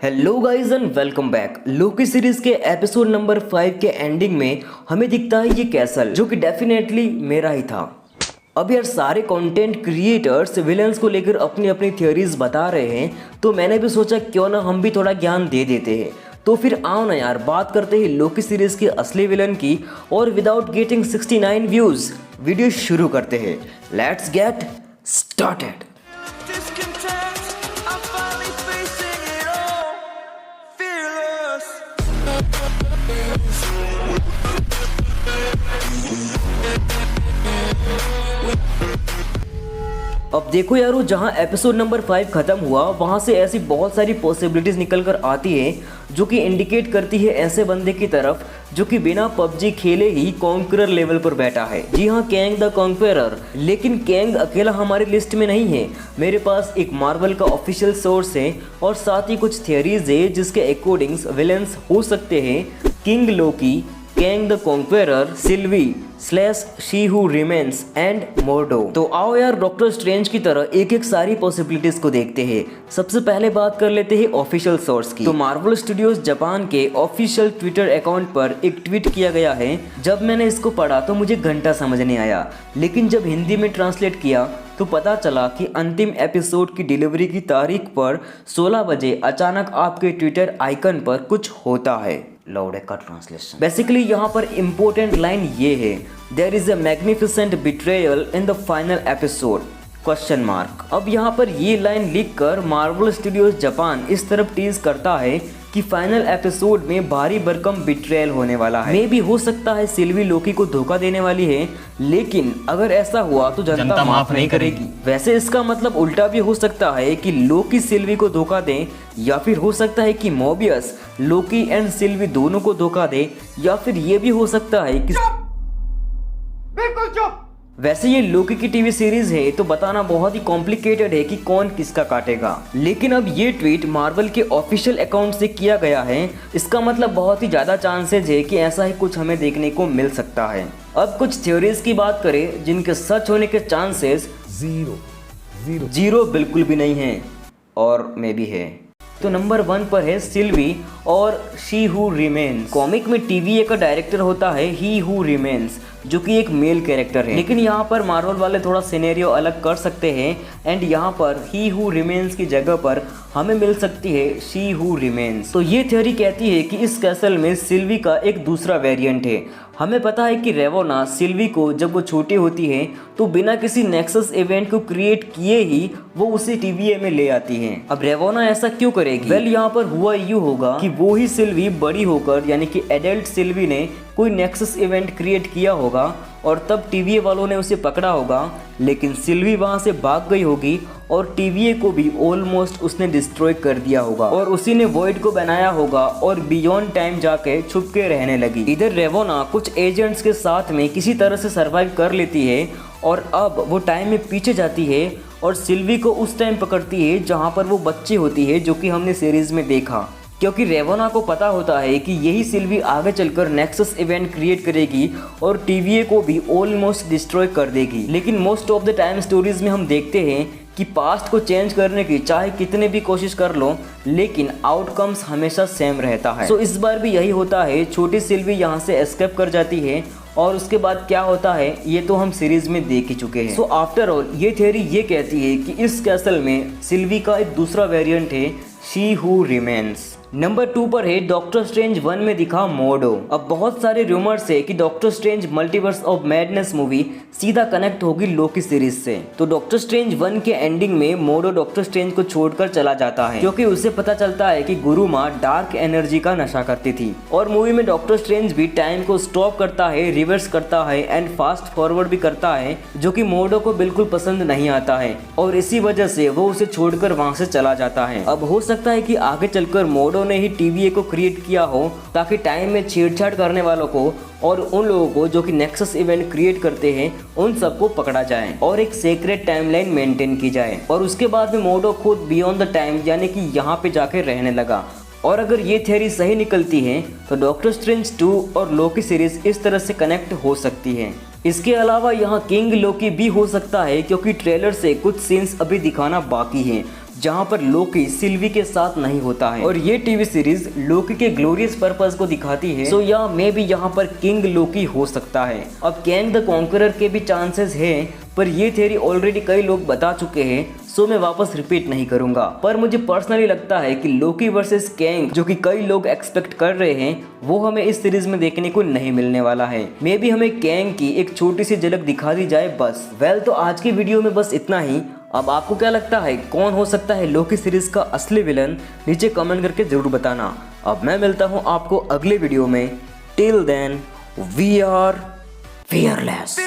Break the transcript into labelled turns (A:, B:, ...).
A: Hello guys and welcome back. Loki series के episode number 5 के ending में हमें दिखता है ये कैसल, जो कि डेफिनेटली मेरा ही था। अब यार सारे कंटेंट क्रिएटर्स विलेंस को लेकर अपनी अपनी थ्योरीज बता रहे हैं, तो मैंने भी सोचा क्यों ना हम भी थोड़ा ज्ञान दे देते हैं। तो फिर आओ ना यार बात करते हैं लोकी सीरीज के असली विलन की, और विदाउट गेटिंग 69 व्यूज वीडियो शुरू करते हैं। Let's get started. अब देखो यारो, जहां एपिसोड नंबर 5 खत्म हुआ वहां से ऐसी बहुत सारी पॉसिबिलिटीज निकल कर आती है जो कि इंडिकेट करती है ऐसे बंदे की तरफ जो कि बिना पबजी खेले ही कॉन्करर लेवल पर बैठा है। जी हाँ, कैंग द कॉन्करर। लेकिन कैंग अकेला हमारी लिस्ट में नहीं है। मेरे पास एक मार्वल का ऑफिशियल सोर्स है और साथ ही कुछ थियरीज है जिसके अकॉर्डिंग्स विलेंस हो सकते हैं king Loki, Kang the conqueror, Sylvie slash she who remains and Mordo. तो आओ यार डॉक्टर स्ट्रेंज की तरह एक एक सारी पॉसिबिलिटीज को देखते हैं। सबसे पहले बात कर लेते हैं ऑफिशियल सोर्स की। तो मार्वल स्टूडियोज जापान के ऑफिशियल ट्विटर अकाउंट पर एक ट्वीट किया गया है। जब मैंने इसको पढ़ा तो मुझे घंटा समझ नहीं आया, लेकिन जब हिंदी में ट्रांसलेट किया तो पता चला कि अंतिम एपिसोड की डिलीवरी की तारीख पर 16 बजे अचानक आपके ट्विटर आइकन पर कुछ होता है। लॉर्ड का ट्रांसलेशन। बेसिकली यहाँ पर इम्पोर्टेंट लाइन ये है, there is a magnificent betrayal in the final episode question mark. अब यहाँ पर ये लाइन लिखकर मार्वल स्टूडियोज जापान इस तरफ टीज करता है कि फाइनल एपिसोड में भारी भरकम बिट्रेयल होने वाला है। मे भी हो सकता है सिल्वी लोकी को धोखा देने वाली है, लेकिन अगर ऐसा हुआ तो जनता माफ नहीं करेगी। वैसे इसका मतलब उल्टा भी हो सकता है कि लोकी सिल्वी को धोखा दे, या फिर हो सकता है कि मोबियस लोकी एंड सिल्वी दोनों को धोखा दे, या फिर ये भी हो सकता है कि बिल्कुल चुप। वैसे ये लोकी की टीवी सीरीज है तो बताना बहुत ही कॉम्प्लिकेटेड है कि कौन किसका काटेगा। लेकिन अब ये ट्वीट मार्वल के ऑफिशियल अकाउंट से किया गया है, इसका मतलब बहुत ही ज्यादा चांसेस है कि ऐसा ही कुछ हमें देखने को मिल सकता है। अब कुछ थ्योरीज की बात करें जिनके सच होने के चांसेस जीरो बिल्कुल भी नहीं है, और मे भी है। तो नंबर 1 पर है सिल्वी और शी हू रिमेन्स। कॉमिक में TVA का डायरेक्टर होता है ही हू रिमेन्स, जो कि एक मेल कैरेक्टर है। लेकिन यहाँ पर मार्वल वाले थोड़ा सिनेरियो अलग कर सकते हैं, एंड यहाँ पर ही हू रिमेन्स की जगह पर हमें मिल सकती है शी हू रिमेन्स। तो ये थ्योरी कहती है कि इस कैसल में सिल्वी का एक दूसरा वेरिएंट है। हमें पता है कि रेवोना सिल्वी को जब वो छोटी होती है तो बिना किसी नेक्सस इवेंट को क्रिएट किए ही वो उसे TVA में ले आती है। अब रेवोना ऐसा क्यों करेगी? वेल यहाँ पर हुआ यूँ होगा कि वो ही सिल्वी बड़ी होकर, यानी कि एडल्ट सिल्वी ने कोई नेक्सस इवेंट क्रिएट किया होगा और तब TVA वालों ने उसे पकड़ा होगा, लेकिन सिल्वी वहां से भाग गई होगी और TVA को भी ऑलमोस्ट उसने डिस्ट्रॉय कर दिया होगा, और उसी ने वॉइड को बनाया होगा और बियॉन्ड टाइम जाके छुप के रहने लगी। इधर रेवोना कुछ एजेंट्स के साथ में किसी तरह से सर्वाइव कर लेती है, और अब वो टाइम में पीछे जाती है और सिल्वी को उस टाइम पकड़ती है जहाँ पर वो बच्ची होती है, जो कि हमने सीरीज में देखा। क्योंकि रेवोना को पता होता है कि यही सिल्वी आगे चलकर नेक्सस इवेंट क्रिएट करेगी और TVA को भी ऑलमोस्ट डिस्ट्रॉय कर देगी। लेकिन most of the time stories में हम देखते हैं कि पास्ट को चेंज करने की चाहे कितने भी कोशिश कर लो, लेकिन आउटकम्स हमेशा सेम रहता है। सो इस बार भी यही होता है। छोटी सिल्वी यहाँ से एस्केप कर जाती है, और उसके बाद क्या होता है ये तो हम सीरीज में देख ही चुके हैं। सो आफ्टर ऑल ये थ्योरी ये कहती है कि इस कैसल में सिल्वी का एक दूसरा वेरिएंट है शी हू रिमेन्स। नंबर 2 पर है डॉक्टर स्ट्रेंज 1 में दिखा मोर्डो। अब बहुत सारे रूमर्स है कि doctor strange multiverse of madness movie सीधा कनेक्ट होगी लोकी सीरीज से। तो डॉक्टर स्ट्रेंज 1 के एंडिंग में मोर्डो डॉक्टर स्ट्रेंज को छोड़कर चला जाता है, क्योंकि उसे पता चलता है कि गुरु माँ डार्क एनर्जी का नशा करती थी। और मूवी में डॉक्टर स्ट्रेंज भी टाइम को स्टॉप करता है, रिवर्स करता है एंड फास्ट फॉरवर्ड भी करता है, जो कि मोर्डो को बिल्कुल पसंद नहीं आता है, और इसी वजह से वो उसे छोड़कर वहां से चला जाता है। अब हो सकता है कि आगे चलकर मोर्डो ने ही TVA को क्रिएट किया हो ताकि टाइम में छेड़छाड़ करने वालों को और उन लोगों को जो कि नेक्सस इवेंट क्रिएट करते हैं उन सबको पकड़ा जाए और एक सीक्रेट टाइमलाइन मेंटेन की जाए। और उसके बाद में मोर्डो खुद बियॉन्ड द टाइम यानी कि यहाँ पे जाके रहने लगा। और अगर ये थ्योरी सही निकलती है तो डॉक्टर स्ट्रेंज 2 और लोकी सीरीज इस तरह से कनेक्ट हो सकती है। इसके अलावा यहाँ किंग लोकी भी हो सकता है, क्योंकि ट्रेलर से कुछ सीन्स अभी दिखाना बाकी हैं जहां पर लोकी सिल्वी के साथ नहीं होता है और ये टीवी सीरीज लोकी के ग्लोरियस पर्पस को दिखाती है। सो या मे भी यहाँ पर किंग लोकी हो सकता है। अब कैंग द कॉन्करर के भी चांसेस हैं, पर ये थ्योरी ऑलरेडी कई लोग बता चुके हैं, सो मैं वापस रिपीट नहीं करूंगा। पर मुझे पर्सनली लगता है कि लोकी वर्सेस कैंग जो कि कई लोग एक्सपेक्ट कर रहे हैं, वो हमें इस सीरीज में देखने को नहीं मिलने वाला है। मे बी हमें कैंग की एक छोटी सी झलक दिखा दी जाए बस। वेल, तो आज की वीडियो में बस इतना ही। अब आपको क्या लगता है कौन हो सकता है लोकी सीरीज का असली विलन? नीचे कमेंट करके जरूर बताना। अब मैं मिलता हूँ आपको अगले वीडियो में। Till then we are fearless.